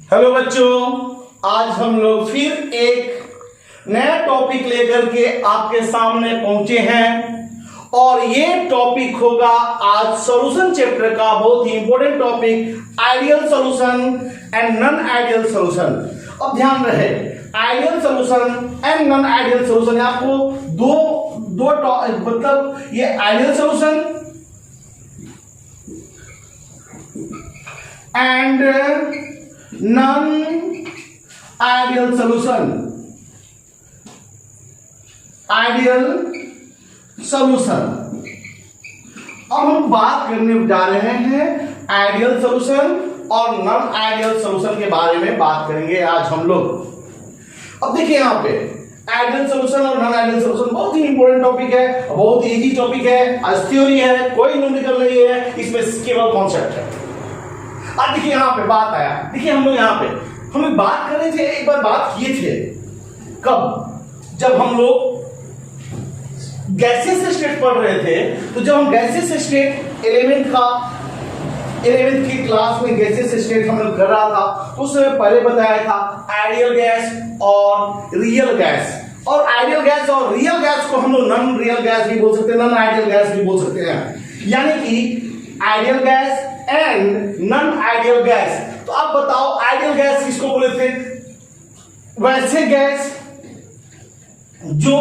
Hello बच्चों, आज हम लोग फिर एक नया टॉपिक लेकर के आपके सामने पहुंचे हैं और ये टॉपिक होगा आज सॉल्यूशन चैप्टर का बहुत ही important topic ideal solution and non ideal solution. अब ध्यान रहे, ideal solution and non ideal solution, आपको दो मतलब ये ideal solution and non ideal solution. Ideal solution, अब हम बात करने जा रहे हैं आइडियल सॉल्यूशन और नॉन आइडियल सॉल्यूशन के बारे में बात करेंगे आज हम लोग। अब देखिए यहाँ पे आइडियल सॉल्यूशन और नॉन आइडियल सॉल्यूशन बहुत ही इंपॉर्टेंट टॉपिक है, बहुत इजी टॉपिक है, आज थ्योरी है, कोई न्यूमेरिकल नहीं है, इसमें केवल कॉन्सेप्ट है। अब देखिए यहाँ पे बात आया, देखिए हम लोग यहाँ पे हम बात कर रहे थे, एक बार बात किए थे कब, जब हम लोग गैसेस स्टेट पढ़ रहे थे। तो जब हम गैसेस स्टेट 11th की क्लास में गैसेस स्टेट हम लोग कर रहा था, तो उसमें पहले बताया था आइडियल गैस और रियल गैस, और आइडियल गैस और रियल गैस को हम लोग नॉन रियल गैस भी बोल सकते हैं, नॉन आइडियल गैस भी बोल सकते हैं, यानी कि ideal gas and non ideal gas. तो आप बताओ आइडियल गैस किसको बोले थे? वैसे गैस जो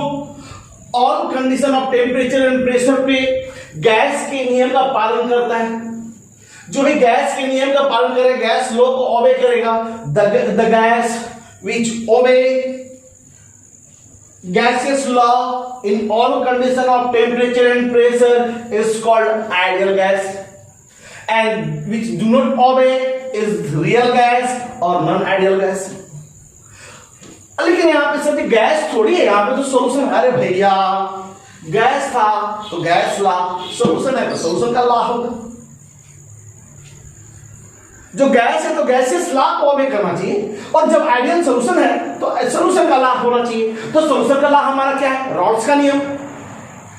all condition of temperature and pressure पे गैस के नियम का पालन करता है। जो भी गैस के नियम का पालन करे, गैस लॉ को ओबे करेगा, द गैस विच ओबे gaseous law in all condition of temperature and pressure is called ideal gas, and which do not obey is real gas or non-ideal gas। लेकिन यहाँ पे सभी गैस थोड़ी है, यहाँ पे तो सोल्यूशन। अरे भैया गैस था तो गैस ला, सोल्यूशन है तो सोल्यूशन का ला होगा। जो गैस है तो गैसेस लॉ को ओबे करना चाहिए, और जब आइडियल सॉल्यूशन है तो सॉल्यूशन का लॉ होना चाहिए। तो सॉल्यूशन का लॉ हमारा क्या है? रॉड्स का नियम,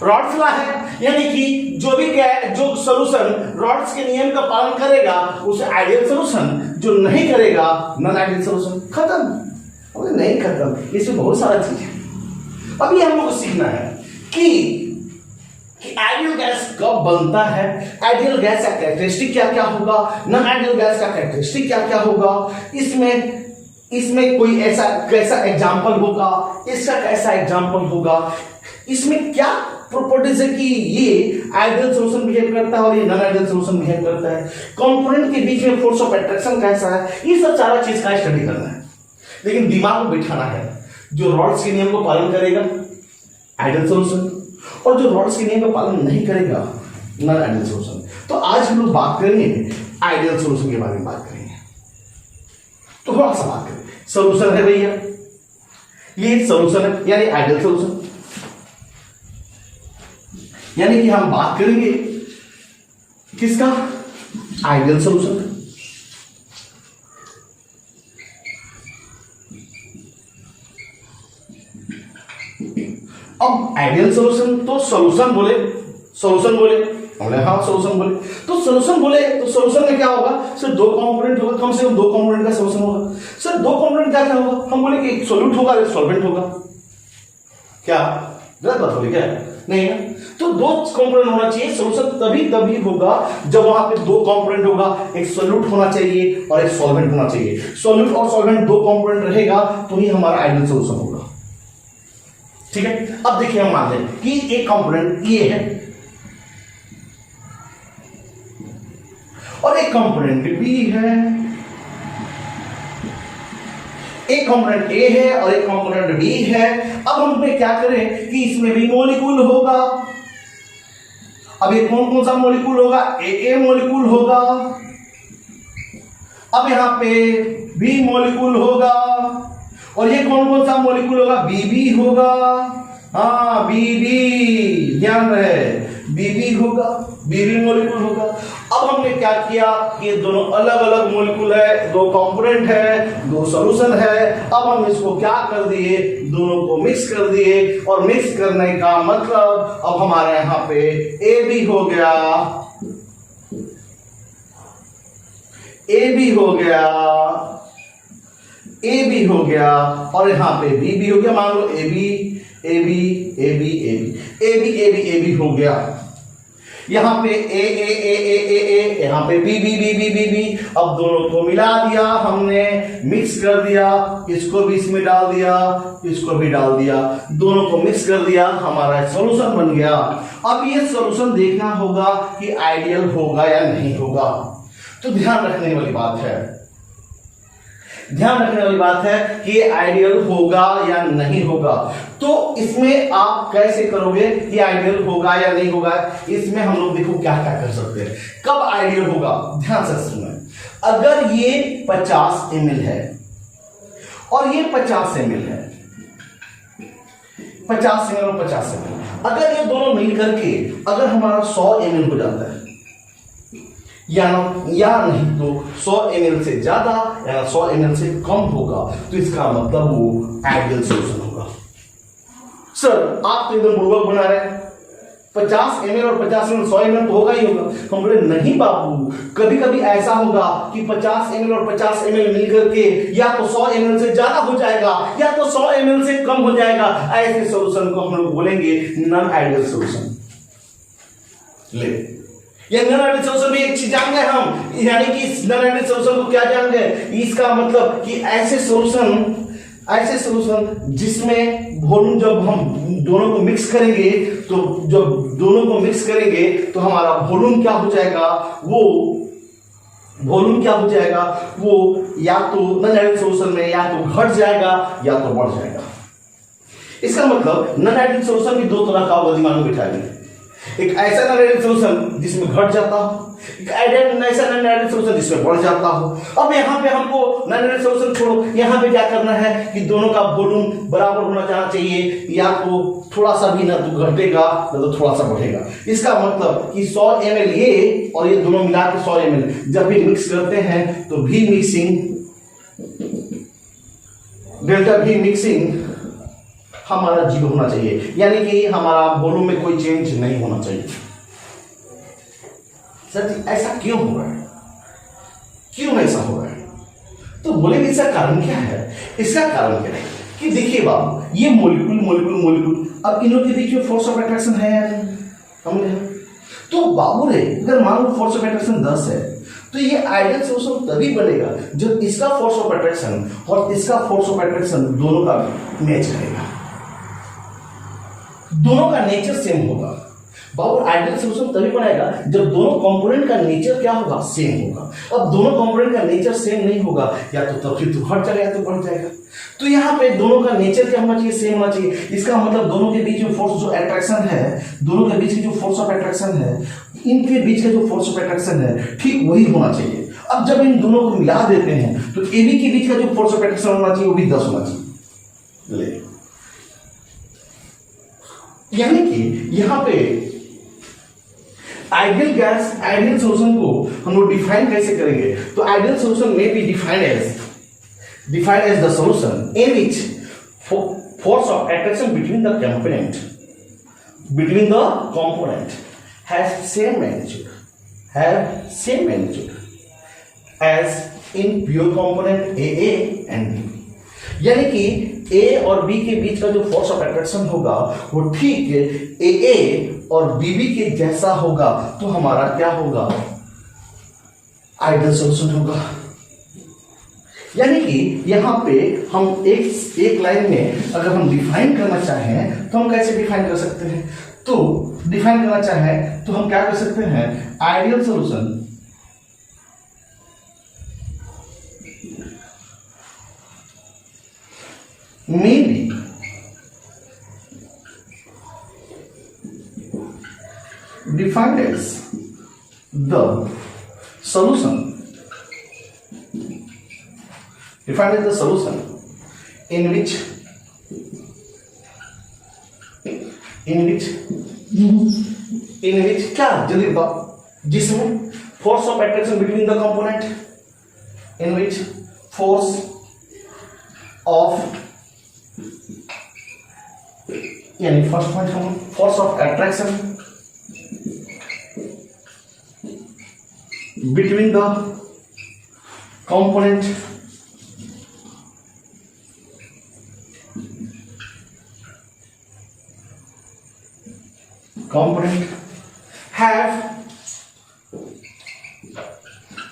रॉड्स लॉ है, यानी कि जो भी जो सॉल्यूशन रॉड्स के नियम का पालन करेगा उसे आइडियल सॉल्यूशन, जो नहीं करेगा नॉन आइडियल सॉल्यूशन। खत्म? नहीं खत्म, इसमें बहुत सारा चीज है। अभी हम लोग को सीखना है कि आइडियल गैस कब बनता है, आइडियल गैस का कैरेक्टरिस्टिक क्या क्या होगा, नॉन आइडियल गैस का कैरेक्टरिस्टिक क्या क्या होगा, इसमें कोई ऐसा कैसा एग्जांपल होगा, इसका कैसा एग्जांपल होगा, इसमें क्या प्रॉपर्टीज है कि ये आइडियल सॉल्यूशन बिहेव करता है और ये नॉन आइडियल सॉल्यूशन बिहेव करता है, कंपोनेंट के बीच में फोर्स ऑफ अट्रैक्शन कैसा है, ये सब सारा चीज का स्टडी करना है। लेकिन दिमाग में बिठाना है, जो रॉड्स के नियम को पालन करेगा आइडियल सॉल्यूशन, और जो रॉड्स के नियम का पालन नहीं करेगा नॉन आइडियल सॉल्यूशन। तो आज हम लोग बात करेंगे आइडियल सॉल्यूशन के बारे में बात करेंगे। तो थोड़ा सा बात करें, सॉल्यूशन है भैया, ये सॉल्यूशन है यानी आइडियल सॉल्यूशन, यानी कि हम बात करेंगे किसका? Ideal solution. अब आइडियल सॉल्यूशन तो सॉल्यूशन बोले हमने, हाँ सॉल्यूशन बोले तो सॉल्यूशन में क्या होगा? सर दो कंपोनेंट होगा, कम से कम दो कंपोनेंट का सॉल्यूशन होगा। सर दो कंपोनेंट क्या क्या होगा? हम बोले कि एक सॉल्यूट होगा, एक सॉल्वेंट होगा। क्या गलत बात बोली क्या? नहीं है। तो दो कंपोनेंट होना चाहिए, सॉल्यूशन तभी होगा जब वहां पे दो कंपोनेंट होगा, एक सॉल्यूट होना चाहिए और एक सॉल्वेंट होना चाहिए। सॉल्यूट और सॉल्वेंट दो कंपोनेंट रहेगा तो ही हमारा आइडियल सॉल्यूशन होगा। ठीक है, अब देखिए हम मान लें कि एक कंपोनेंट ये है और एक कंपोनेंट बी है, एक कंपोनेंट ए है और एक कंपोनेंट बी है। अब हम पे क्या करें कि इसमें भी मॉलिक्यूल होगा। अब ये कौन सा मॉलिक्यूल होगा? ए मॉलिक्यूल होगा। अब यहां पे बी मॉलिक्यूल होगा, और ये कौन सा मॉलिक्यूल होगा? बीबी होगा। हाँ बीबी, ध्यान रहे बीबी होगा, बीबी मॉलिक्यूल होगा। अब हमने क्या किया कि ये दोनों अलग अलग मॉलिक्यूल है, दो कंपोनेंट है, दो सॉल्यूशन है। अब हम इसको क्या कर दिए? दोनों को मिक्स कर दिए, और मिक्स करने का मतलब अब हमारे यहां पे ए भी हो गया, ए भी हो गया, ए बी हो गया और यहाँ पे बी बी हो गया, मान लो A B A B A B A B A B A B A B हो गया। यहाँ पे ए ए ए ए ए ए, यहाँ पे B B B B B B. अब दोनों को मिला दिया हमने, मिक्स कर दिया, इसको भी इसमें डाल दिया, इसको भी डाल दिया, दोनों को मिक्स कर दिया, हमारा सॉल्यूशन बन गया। अब ये सॉल्यूशन देखना होगा कि आइडियल होगा या नहीं होगा। तो ध्यान रखने वाली बात है, ध्यान रखने वाली बात है कि आइडियल होगा या नहीं होगा। तो इसमें आप कैसे करोगे कि आइडियल होगा या नहीं होगा। इसमें हम लोग देखो क्या क्या कर सकते हैं, कब आइडियल होगा। ध्यान से सुनो, अगर ये 50 ml है और ये 50 ml है, 50 ml और 50 ml, अगर ये दोनों मिल करके अगर हमारा 100 ml हो जाता है या नहीं तो 100 ml से ज्यादा या 100 ml से कम होगा, तो इसका मतलब वो आइडियल सॉल्यूशन होगा। सर आप तो एकदम बुड़बक बना रहे हैं, 50 ml और 50 ml 100 ml तो होगा ही होगा। हम बोले नहीं बाबू, कभी कभी ऐसा होगा कि 50 ml और 50 ml मिलकर के या तो 100 ml से ज्यादा हो जाएगा या तो 100 ml से कम हो जाएगा। ऐसे सॉल्यूशन को हम लोग बोलेंगे नॉन आइडियल सॉल्यूशन। ले ये नॉन आइडियल सॉल्यूशन में एक चीज जान गए हम, यानी कि नॉन आइडियल सॉल्यूशन को क्या जान गए, इसका मतलब कि ऐसे सॉल्यूशन जिसमें वॉल्यूम जब हम दोनों को मिक्स करेंगे तो जब दोनों को मिक्स करेंगे तो हमारा वॉल्यूम क्या हो जाएगा, वो या तो नॉन आइडियल सॉल्यूशन में या तो घट जाएगा या तो बढ़ जाएगा। इसका मतलब नॉन आइडियल सॉल्यूशन भी दो तरह का होगा, दिमाग में बिठाएंगे। एक ऐसा नॉन आइडियल सॉल्यूशन जिसमें घट जाता हो, एक ऐसा नॉन आइडियल सॉल्यूशन जिसमें बढ़ जाता हो। अब यहाँ पे हमको नॉन आइडियल सॉल्यूशन छोड़ो, यहाँ पे क्या करना है कि दोनों का वॉल्यूम बराबर होना चाहिए, या तो थोड़ा सा भी ना तो घटेगा ना तो थोड़ा सा बढ़ेगा। इसका मतलब कि 100 ml ये और ये दोनों मिला के 100 ml जब भी मिक्स करते हैं तो भी मिक्सिंग डेल्टा भी मिक्सिंग हमारा 0 होना चाहिए, यानी कि हमारा वॉल्यूम में कोई चेंज नहीं होना चाहिए। सर जी ऐसा क्यों हो रहा है, क्यों ऐसा हो रहा है? तो बोलेंगे इसका कारण क्या है। इसका कारण क्या है कि देखिए बाबू, ये मॉलिक्यूल अब इनों के बीच में फोर्स ऑफ अट्रैक्शन है या नहीं, समझे? तो बाबू रे अगर मान लो फोर्स ऑफ अट्रैक्शन 10 है तो ये आइडियल सॉल्यूशन तभी बनेगा जब इसका फोर्स ऑफ अट्रैक्शन और इसका फोर्स ऑफ अट्रैक्शन दोनों का मैच रहेगा, दोनों का नेचर सेम होगा। बाबू आइडियल सॉल्यूशन तभी बनाएगा जब दोनों कंपोनेंट का नेचर क्या होगा, सेम होगा। अब दोनों कंपोनेंट का नेचर सेम नहीं होगा, या तो तब फिर तो घट जाएगा या तो बढ़ जाएगा। तो यहाँ पे दोनों का नेचर क्या होना चाहिए, सेम होना चाहिए। इसका मतलब दोनों के बीच में फोर्स जो अट्रैक्शन है, दोनों के बीच की जो फोर्स ऑफ अट्रैक्शन है, इनके बीच का जो फोर्स ऑफ अट्रैक्शन है ठीक वही होना चाहिए। अब जब इन दोनों को मिला देते हैं तो ए बी के बीच का जो फोर्स ऑफ अट्रैक्शन होना चाहिए वो भी 10 होना चाहिए। ले यानी कि यहाँ पे आइडियल गैस आइडियल सॉल्यूशन को हम लोग डिफाइन कैसे करेंगे, तो आइडियल सॉल्यूशन में be defined as the solution in which force of attraction between the component has same magnitude as in pure component AA and B। यानी कि A और B के बीच का जो फोर्स ऑफ अट्रैक्शन होगा वो ठीक AA और BB के जैसा होगा, तो हमारा क्या होगा, आइडियल सॉल्यूशन होगा। यानी कि यहाँ पे हम एक लाइन में अगर हम डिफाइन करना चाहें तो हम कैसे डिफाइन कर सकते हैं, तो डिफाइन करना चाहें तो हम क्या कर सकते हैं, ideal solution may be defined as the solution in which क्या जल्दी बताओ, जिसमें force of attraction between the component, in which force of यानी फर्स्ट पॉइंट हम force of attraction between the component component have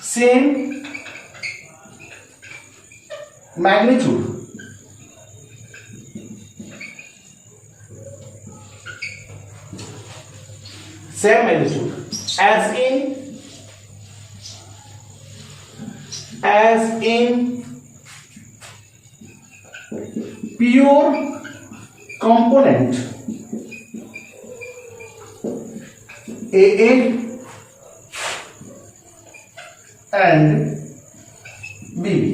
same magnitude as in pure component AA and BB.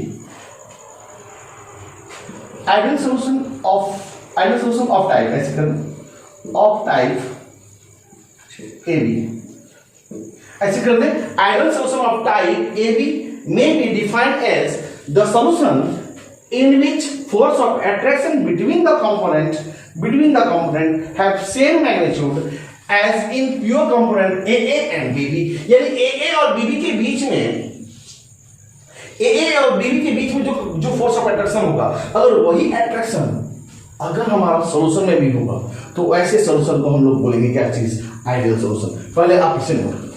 Ideal solution of type ऐसे कर of type AB ऐसे कर दे. Ideal solution of type AB may be defined as the solution in which force of attraction between the component have same magnitude as in pure component AA and BB. यानी AA और BB के बीच में जो force of attraction होगा, अगर वही attraction अगर हमारा सॉल्यूशन में भी होगा तो ऐसे सॉल्यूशन को हम लोग बोलेंगे क्या चीज, आइडियल सॉल्यूशन. पहले आप इसे नोट करो.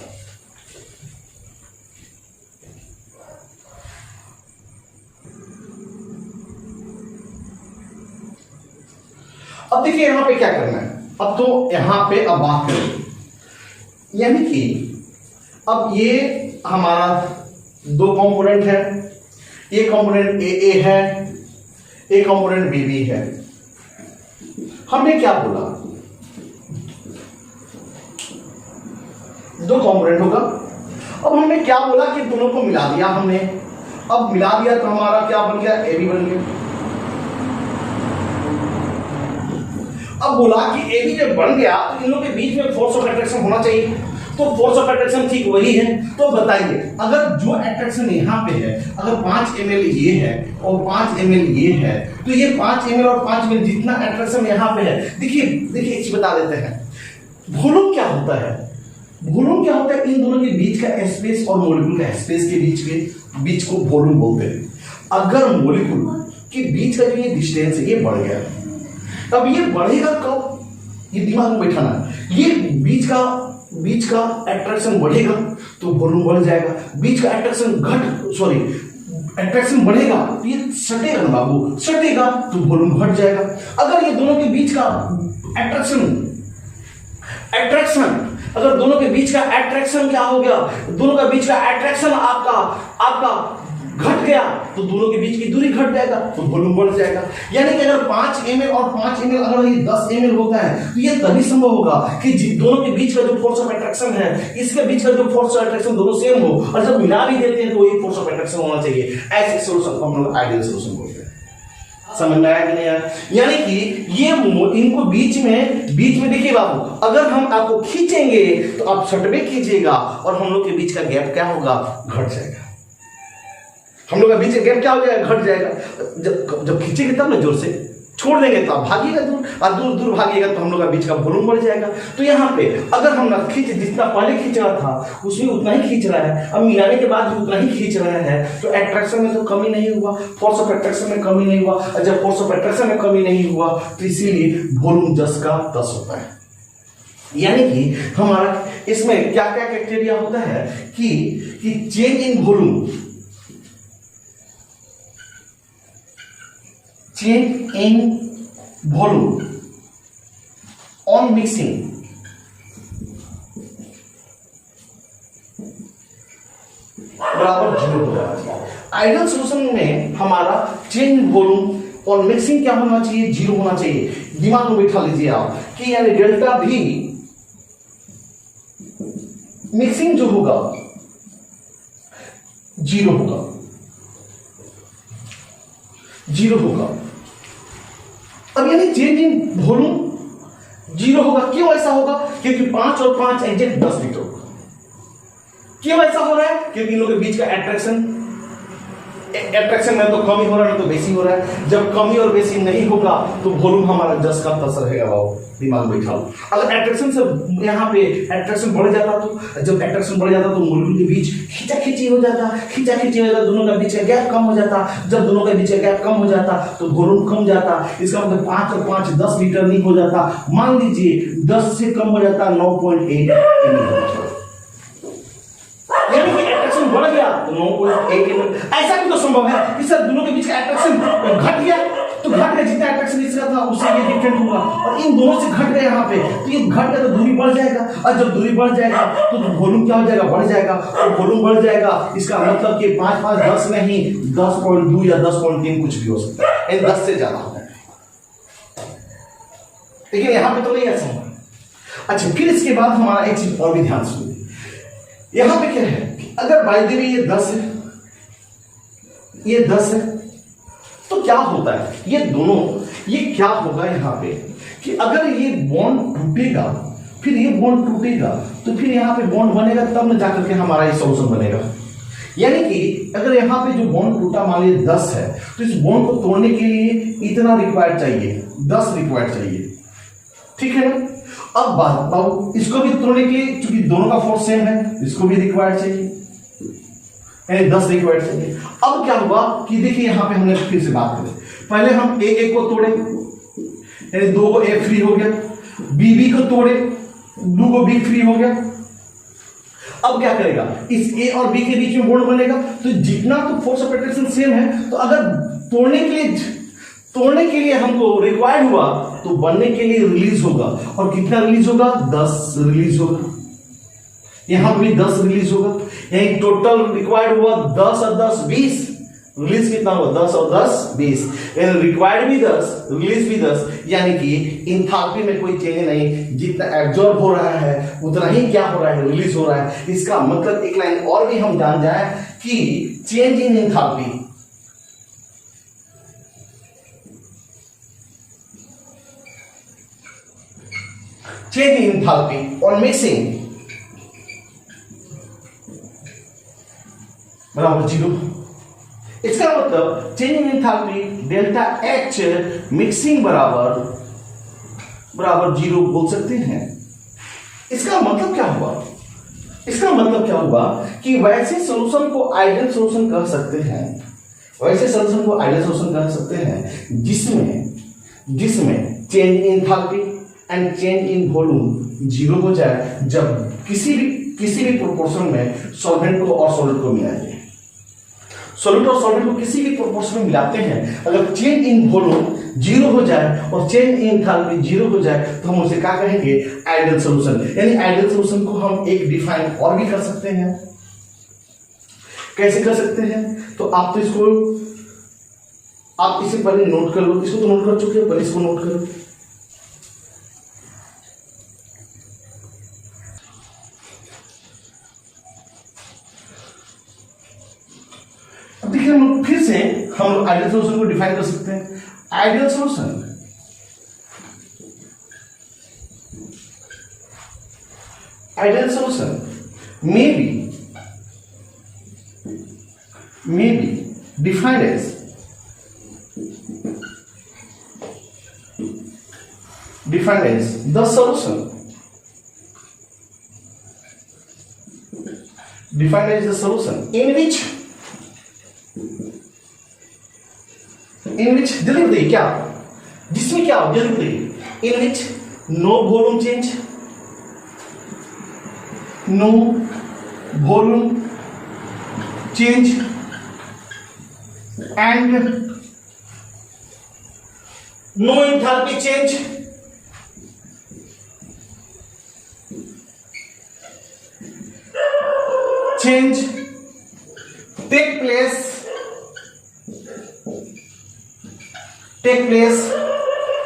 अब देखिए यहां पे क्या करना है. अब तो यहां पे अब बात करें, यानी कि अब ये हमारा दो कंपोनेंट है, ये कंपोनेंट AA है, एक कंपोनेंट BB है. हमने क्या बोला, दो कंपोनेंट होगा. अब हमने क्या बोला कि दोनों को मिला दिया हमने. अब मिला दिया तो हमारा क्या बन गया, AB बन गया. अब बोला कि AB जब बन गया तो इन लोगों के बीच में फोर्स ऑफ अट्रैक्शन होना चाहिए. तो फोर्स ऑफ अट्रैक्शन ठीक वही है. तो बताइए, अगर जो अट्रैक्शन यहाँ पे है, अगर 5 ml ये है और 5 ml ये है, तो ये 5 ml और 5 ml जितना अट्रैक्शन यहाँ पे है, देखिए एक चीज बता देते हैं. वॉल्यूम क्या होता है, इन दोनों के बीच का स्पेस और मॉलिक्यूल का स्पेस के बीच को वॉल्यूम बोलते हैं. अगर मॉलिक्यूल के बीच का जो ये डिस्टेंस है ये बढ़ गया, अब ये बढ़ेगा कब, ये दिमाग में बैठाना है. ये बीच का अट्रैक्शन बढ़ेगा तो वॉल्यूम बढ़ जाएगा. बीच का अट्रैक्शन बढ़ेगा तो ये सटेगा ना बाबू, सटेगा तो वॉल्यूम घट जाएगा. अगर ये दोनों के बीच का अगर दोनों के बीच का अट्रैक्शन क्या हो गया, दोनों का बीच का अट्रैक्शन आपका घट गया तो दोनों के बीच की दूरी घट जाएगा तो वॉल्यूम बढ़ जाएगा. यानी कि अगर 5 ml और 5 ml अगर ये 10 ml होता है तो ये तभी संभव होगा कि दोनों के बीच का जो फोर्स ऑफ अट्रैक्शन है, इसके बीच का जो फोर्स ऑफ अट्रैक्शन दोनों सेम हो, और जब मिला भी देते हैं तो वही फोर्स ऑफ अट्रैक्शन होना चाहिए. ऐसे सॉल्यूशन को हम लोग आइडियल सॉल्यूशन बोलते हैं. समझ में आया कि नहीं आया? यानी कि ये इनको बीच में देखिए बाबू, अगर हम आपको खींचेंगे तो आप सटवे खींचिएगा और हम लोग के बीच का गैप क्या होगा, घट जाएगा. हम लोग का बीच गैप क्या हो जाएगा, घट जाएगा. जब खींचेंगे तब ना, जोर से छोड़ देंगे तो आप भागिएगा दूर, और दूर भागिएगा तो हम लोग का बीच का वॉल्यूम बढ़ जाएगा. तो यहाँ पे अगर हम ना खींच, जितना पहले खींच रहा था उसमें उतना ही खींच रहा है, अब मिलाने के बाद भी उतना ही खींच रहा है, तो अट्रैक्शन में तो कमी नहीं हुआ, फोर्स ऑफ अट्रैक्शन में कमी नहीं हुआ. और जब फोर्स ऑफ अट्रैक्शन में कमी नहीं हुआ तो इसीलिए वॉल्यूम 10 का 10 होता है. यानी कि हमारा इसमें क्या क्या क्राइटेरिया होता है कि change in volume, change in volume on mixing बराबर 0 होगा. आइडियल सॉल्यूशन में हमारा चेंज इन वॉल्यूम और मिक्सिंग क्या होना चाहिए, 0 होना चाहिए. दिमाग में बैठा लीजिए आप कि यानी डेल्टा भी मिक्सिंग जो होगा 0 होगा. अब यानी चेंज इन वॉल्यूम 0 होगा. क्यों ऐसा होगा, क्योंकि 5 और 5 एग्जैक्ट 10 लीटर होगा. क्यों ऐसा हो रहा है, क्योंकि इन लोगों के बीच का अट्रैक्शन एट्रैक्शन में तो कम ही हो रहा है ना तो बेसी हो रहा है। जब कमी और बेसी नहीं होगा तो वॉल्यूम हमारा जस्ट का तस रहेगा। बाबू दिमाग में बैठाओ, अगर एट्रैक्शन से यहाँ पे एट्रैक्शन बढ़ जाता तो जब एट्रैक्शन बढ़ जाता तो मॉलिक्यूल के बीच खींचा हो जाता, दोनों का बीच का गैप कम हो जाता। जब दोनों के बीच का गैप कम हो जाता तो वॉल्यूम कम जाता। इसका मतलब 5 और 5 10 लीटर नहीं हो जाता। मान लीजिए 10 से कम हो जाता 9.8 ml। यानी कि एट्रैक्शन बढ़ गया तो 9.8 ml। ऐसा भी तो संभव है कि सर दोनों के बीच का एट्रैक्शन घट गया तो घट गया, जितना एट्रैक्शन इसका था उससे ये डिफरेंट होगा, और इन दोनों से घट गया यहाँ पे तो ये घट गया तो दूरी बढ़ जाएगा, और जब दूरी बढ़ जाएगा तो वॉल्यूम क्या हो जाएगा, बढ़ जाएगा। और वॉल्यूम बढ़ जाएगा इसका मतलब कि 5 5 10 नहीं 10.2 या 10.3 कुछ भी हो सकता है, 10 से ज्यादा होता है। लेकिन यहाँ पे तो नहीं ऐसा होगा। अच्छा, फिर इसके बाद हमारा एक चीज और भी ध्यान सुनिए। यहां पे क्या है कि अगर बाय द वे ये 10 है, ये 10 है, तो क्या होता है ये दोनों, ये क्या होगा यहां पे कि अगर ये बॉन्ड टूटेगा फिर ये बॉन्ड टूटेगा तो फिर यहां पे बॉन्ड बनेगा, तब न जाकर के हमारा ये सॉल्यूशन बनेगा। यानी कि अगर यहां पे जो बॉन्ड टूटा मान लीजिए 10 है तो इस बॉन्ड को तोड़ने के लिए इतना रिक्वायर्ड चाहिए, 10 रिक्वायर्ड चाहिए, ठीक है ना। अब बात बताओ, इसको भी तोड़ने के लिए क्योंकि दोनों का फोर्स सेम है इसको भी रिक्वायर्ड चाहिए, यानी 10 रिक्वायर्ड चाहिए। अब क्या हुआ कि देखिए यहां पे हमने फिर से बात करें, पहले हम एक को तोड़े यानी 2 को ए फ्री हो गया, बी को तोड़े 2 को बी फ्री हो गया। अब क्या करेगा, इस ए और बी के बीच में बॉन्ड बनेगा तो जितना तो फोर्स ऑफ अट्रैक्शन सेम है, तो अगर तोड़ने के लिए हमको रिक्वायर्ड हुआ तो बनने के लिए रिलीज होगा, और कितना रिलीज होगा, 10 रिलीज होगा। यहां भी 10 रिलीज होगा, यही टोटल रिक्वायर्ड हुआ 10 और 10 20, रिलीज कितना हुआ 10 और 10 20, रिक्वायर्ड भी 10 रिलीज भी 10, यानी कि इंथैल्पी में कोई चेंज नहीं, जितना एब्जॉर्ब हो रहा है उतना ही क्या हो रहा है, रिलीज हो रहा है। इसका मतलब एक लाइन और भी हम जान जाए कि change in enthalpy, change in enthalpy on mixing बराबर 0। इसका मतलब change in enthalpy delta H mixing बराबर 0 बोल सकते हैं। इसका मतलब क्या हुआ, इसका मतलब क्या हुआ कि वैसे सॉल्यूशन को आइडियल सॉल्यूशन कह सकते हैं, वैसे सॉल्यूशन को आइडियल सॉल्यूशन कह सकते हैं जिसमें change in enthalpy and change in volume 0 हो जाए जब किसी भी प्रोपोर्शन में सॉल्वेंट को और सॉलिड को मिलाया जाए। सॉलिड और सॉल्वेंट को किसी भी प्रोपोर्शन में मिलाते हैं, अगर चेंज इन वॉल्यूम 0 हो जाए और चेंज इन एंथैल्पी 0 हो जाए तो हम उसे क्या कहेंगे, आइडियल सॉल्यूशन। यानी आइडियल सॉल्यूशन को हम एक डिफाइन और भी कर सकते हैं। कैसे कर सकते हैं, तो आप इसे पहले नोट कर लो, इसको तो नोट कर चुके हो, पहले इसको नोट करो। देखिए फिर से हम आइडियल सॉल्यूशन को डिफाइन कर सकते हैं। Ideal solution may be defined as the solution in which delivery क्या, जिसमें क्या delivery in which no volume change and no enthalpy change take place,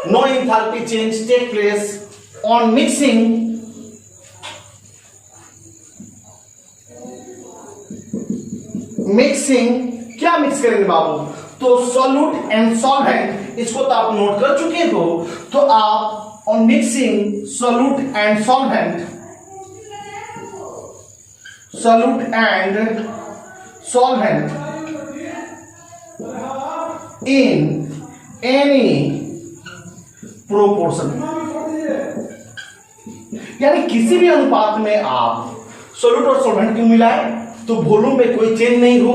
no enthalpy change take place on mixing क्या mix करेंगे बाबू, तो solute and solvent, इसको तो आप note कर चुके हो, तो आप on mixing solute and solvent in any proportion, यानी किसी भी अनुपात में आप सॉल्यूट और सॉल्वेंट क्यों मिलाएं तो वॉल्यूम में कोई चेंज नहीं हो,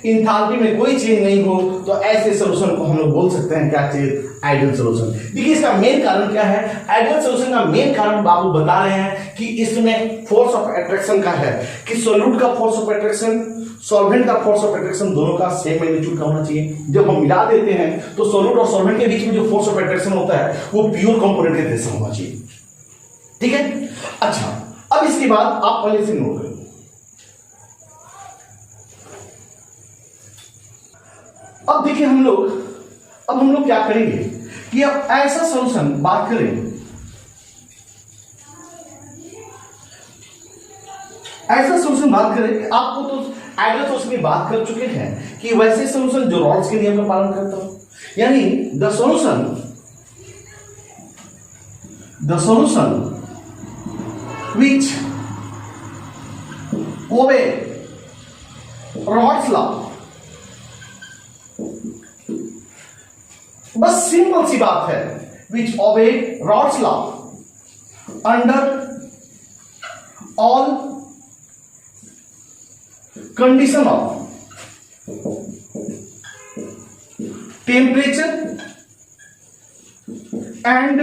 इंथैल्पी में कोई चेंज नहीं हो, तो ऐसे सॉल्यूशन को हम लोग बोल सकते हैं क्या चीज, आइडियल सॉल्यूशन। देखिए इसका मेन कारण क्या है, आइडियल सॉल्यूशन का मेन कारण बाबू बता रहे हैं कि इसमें फोर्स ऑफ अट्रैक्शन का है कि सॉल्यूट का फोर्स ऑफ अट्रैक्शन, सॉल्वेंट का फोर्स ऑफ अट्रैक्शन दोनों का सेम मैग्नीट्यूड का होना चाहिए। जब हम मिला देते हैं तो सॉल्यूट और सॉल्वेंट के बीच में जो फोर्स ऑफ अट्रैक्शन होता है वो प्योर कंपोनेंट के जैसा होना चाहिए। ठीक है, अच्छा अब इसके बाद आप पहले से नोट करें। अब देखिए हम लोग क्या करेंगे कि अब ऐसा सॉल्यूशन बात करें, ऐसा सॉल्यूशन बात करें कि आपको तो आइडियल सॉल्यूशन की बात कर चुके हैं कि वैसे सॉल्यूशन जो रॉल्स के नियम का पालन करता हो, यानी the solution which obey Rod's law, बस सिंपल सी बात है, which obey Rod's law under all condition of temperature and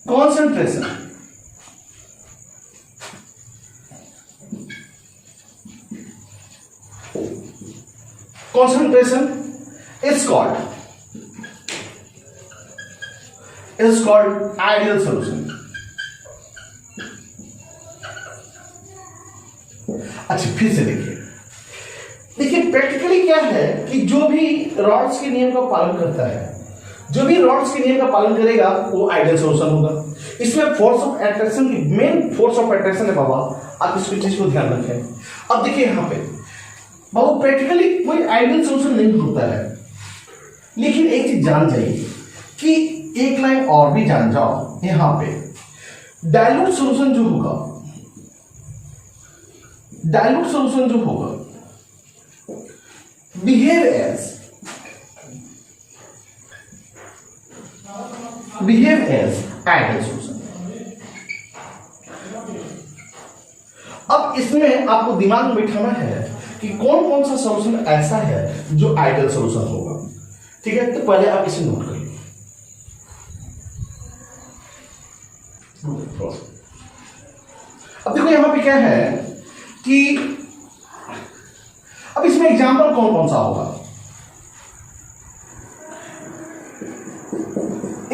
concentration। Concentration is called ideal solution। अच्छा फिर से देखिए प्रैक्टिकली क्या है कि जो भी रॉड्स के नियम का पालन करता है, जो भी रॉड्स के नियम का पालन करेगा वो आइडियल सॉल्यूशन होगा। इसमें फोर्स ऑफ अट्रैक्शन की मेन फोर्स ऑफ अट्रैक्शन है बाबा, आप इस चीज को ध्यान रखें। अब देखिए यहाँ पे बाबू प्रैक्टिकली कोई आइडियल सॉल्यूशन नहीं होता है, लेकिन एक चीज जान जाइए कि एक लाइन और भी जान जाओ, यहां पे डाइल्यूट सॉल्यूशन जो होगा, डाइल्यूट सॉल्यूशन जो होगा बिहेव एज आइडियल सॉल्यूशन। अब इसमें आपको दिमाग में बिठाना है कि कौन कौन सा सॉल्यूशन ऐसा है जो आइडियल सॉल्यूशन होगा। ठीक है, तो पहले आप इसे नोट करिए। अब देखो यहां पे क्या है कि अब इसमें एग्जांपल कौन कौन सा होगा,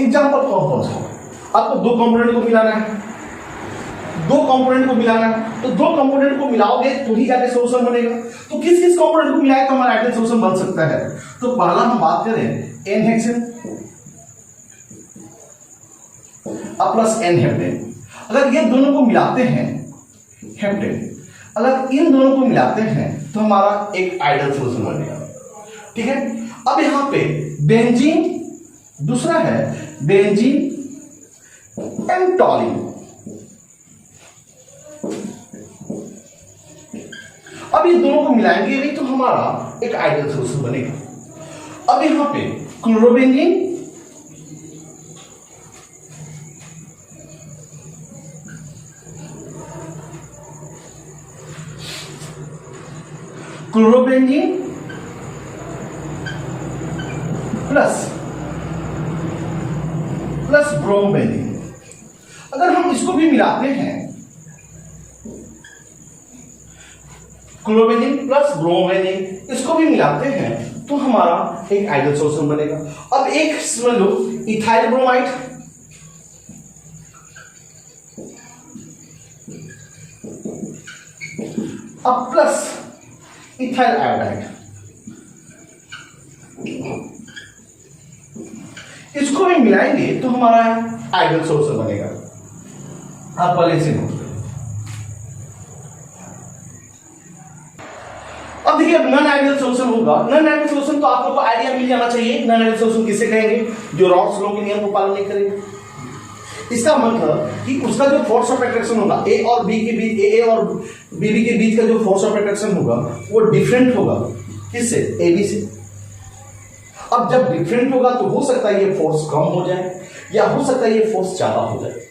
एग्जांपल कौन कौन सा होगा। आपको दो कंपोनेंट को मिलाना है, दो कंपोनेंट को मिलाना है, तो दो कंपोनेंट को मिलाओगे तो ही जाके सॉल्यूशन बनेगा। तो किस किस कंपोनेंट को मिलाए तो हमारा आइडियल सॉल्यूशन बन सकता है। तो पहला हम बात करें n hexane plus n heptane. अगर ये दोनों को मिलाते हैं हेप्टेन, अगर इन दोनों को मिलाते हैं तो हमारा एक आइडियल सॉल्यूशन बनेगा। ठीक है, अब यहां पे बेंजीन, दूसरा है बेंजीन एंड टॉलिन। अब ये दोनों को मिलाएंगे भी तो हमारा एक आइडियल सॉल्यूशन बनेगा। अब यहां पे क्लोरोबेंजीन प्लस ब्रोमोबेंजीन। अगर हम इसको भी मिलाते हैं, क्लोरोबेंजीन प्लस ब्रोमोबेंजीन, इसको भी मिलाते हैं तो हमारा एक आइडियल सॉल्यूशन बनेगा। अब एक समझ लो इथाइल ब्रोमाइड, अब प्लस इथाइल आयोडाइड, इसको भी मिलाएंगे तो हमारा आइडियल सॉल्यूशन बनेगा। आप पहले से नोट करें। अब देखिए नॉन आइडियल सॉल्यूशन होगा। नॉन आइडियल सॉल्यूशन तो आप लोगों को आइडिया मिल जाना चाहिए। नॉन आइडियल सॉल्यूशन किसे कहेंगे, जो रॉड्स लॉ के नियम को पालन नहीं करेंगे। इसका मतलब कि उसका जो फोर्स ऑफ अट्रैक्शन होगा ए और बी के बीच, ए और बी के बीच का जो फोर्स ऑफ अट्रैक्शन होगा वो डिफरेंट होगा किससे, ए बी से। अब जब डिफरेंट होगा तो हो सकता है ये फोर्स कम हो जाए या हो सकता है ये फोर्स ज्यादा हो जाए।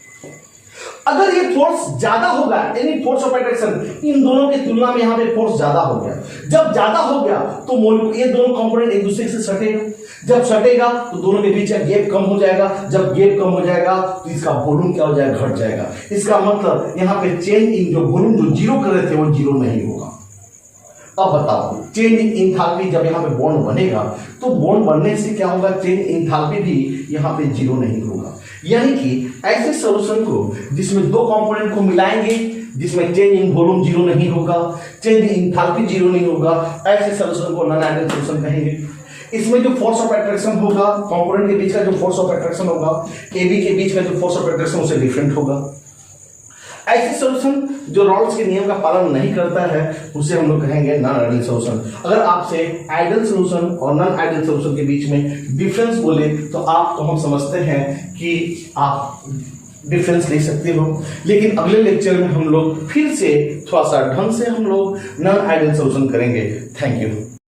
अगर ये फोर्स ज्यादा होगा यानी फोर्स ऑफ अट्रैक्शन इन दोनों की तुलना में यहां पे फोर्स ज्यादा हो गया, जब ज्यादा हो गया तो ये दोनों कंपोनेंट एक दूसरे से सटेगा, जब सटेगा तो दोनों के बीच का गैप कम हो जाएगा, जब गैप कम हो जाएगा तो इसका वॉल्यूम क्या हो जाएगा, घट जाएगा। इसका मतलब यहां पे चेंज इन जो वॉल्यूम जो जीरो कर रहे थे वो जीरो नहीं होगा। अब बताओ चेंज इन एंथैल्पी जब यहां पे बॉन्ड बनेगा तो बॉन्ड बनने से क्या होगा, चेंज इन एंथैल्पी भी यहां पे जीरो नहीं होगा। यानी कि ऐसे सॉल्यूशन को जिसमें दो कंपोनेंट को मिलाएंगे जिसमें चेंज इन वॉल्यूम जीरो नहीं होगा, चेंज इन एंथैल्पी जीरो नहीं होगा, ऐसे सॉल्यूशन को नॉन आइडियल सॉल्यूशन कहेंगे। इसमें जो फोर्स ऑफ अट्रैक्शन होगा कंपोनेंट के बीच का जो फोर्स ऑफ अट्रैक्शन होगा केबी के बीच का जो फोर्स ऑफ अट्रैक्शन उससे डिफरेंट होगा। ऐसे सॉल्यूशन जो रॉल्स के नियम का पालन नहीं करता है उसे हम लोग कहेंगे नॉन आइडियल सॉल्यूशन। अगर आपसे आइडियल सॉल्यूशन और नॉन आइडियल सॉल्यूशन के बीच में डिफरेंस बोले तो आप तो हम समझते हैं कि आप डिफरेंस ले सकते हो, लेकिन अगले लेक्चर में हम लोग फिर से थोड़ा सा ढंग से हम लोग नॉन आइडियल सॉल्यूशन करेंगे। Thank you.